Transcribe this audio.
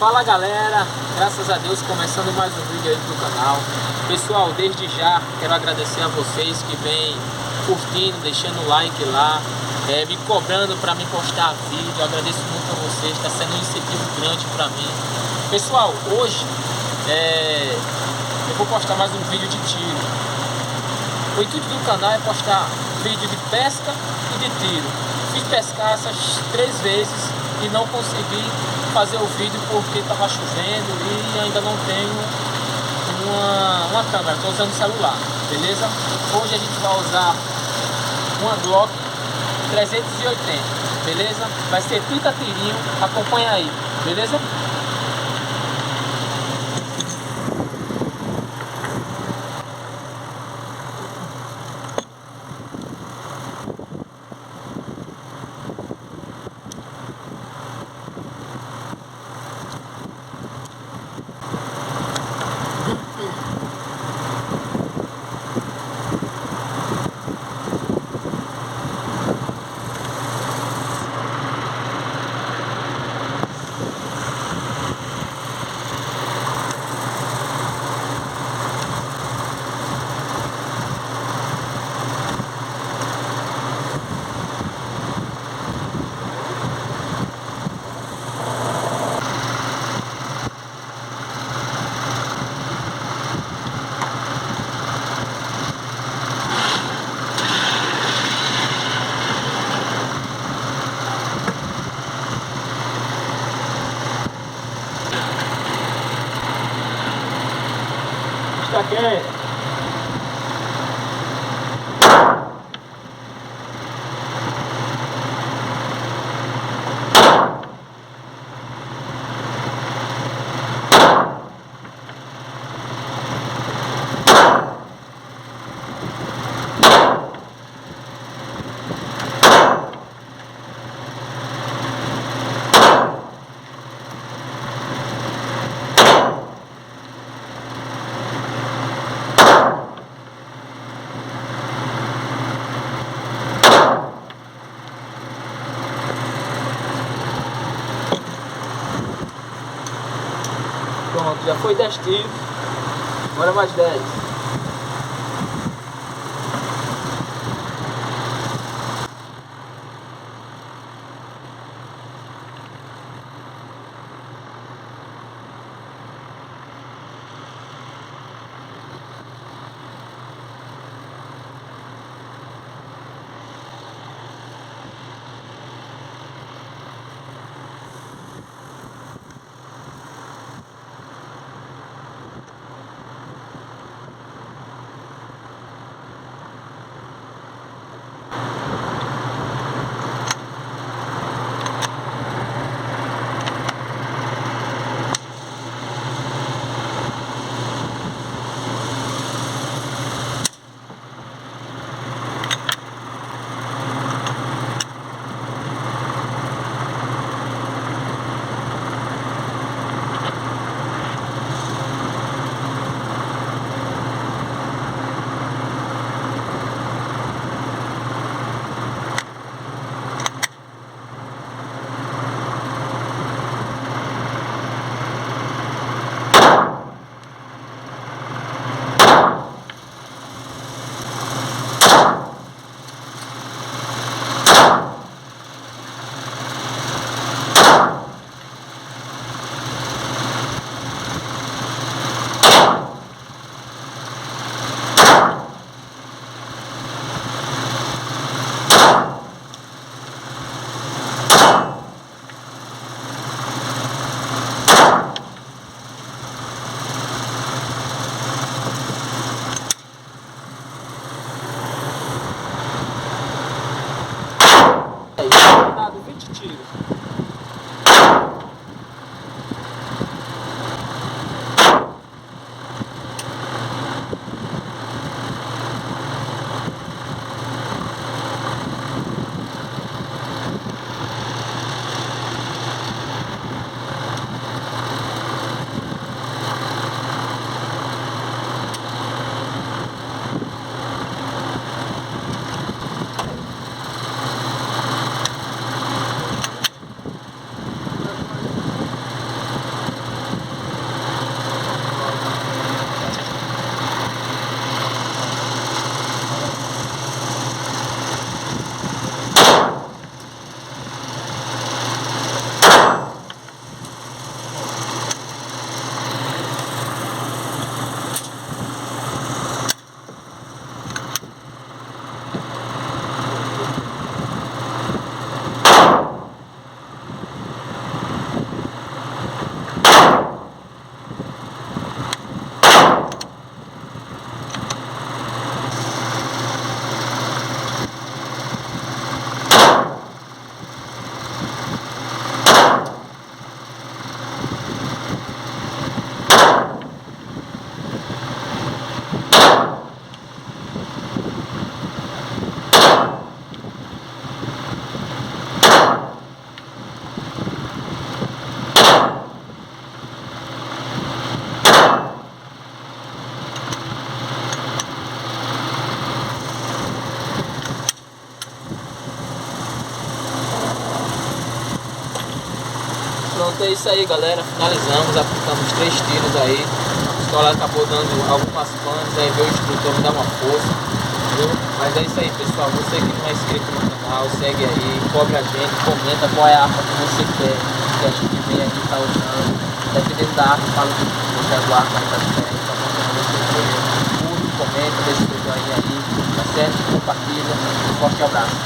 Fala galera, graças a Deus começando mais um vídeo aí do canal. Pessoal, desde já quero agradecer a vocês que vêm curtindo, deixando o like lá, me cobrando para me postar vídeo. Eu agradeço muito a vocês, está sendo um incentivo grande para mim. Pessoal, hoje eu vou postar mais um vídeo de tiro. O intuito do canal é postar vídeo de pesca e de tiro. Fiz pescar essas 3 vezes e não consegui fazer o vídeo porque estava chovendo e ainda não tenho uma câmera, estou usando o celular, beleza? Hoje a gente vai usar uma Glock 380, beleza? Vai ser 30 tirinhos, acompanha aí, beleza? Está quieto. Pronto, já foi 10 tiros, agora mais 10. Pronto, é isso aí, galera. Finalizamos, aplicamos 3 tiros aí. A pistola acabou dando algumas panes, aí veio o instrutor me dar uma força, entendeu? Mas é isso aí, pessoal. Você que não é inscrito no canal, segue aí, cobre a gente, comenta qual é a arma que você quer que a gente venha aqui tá usando. Dependendo da arma, fala que você aguarda mais pra diferente, tá bom? Você escolher. Curte, comenta, deixa o seu joinha aí, tá certo? Compartilha. Um forte abraço.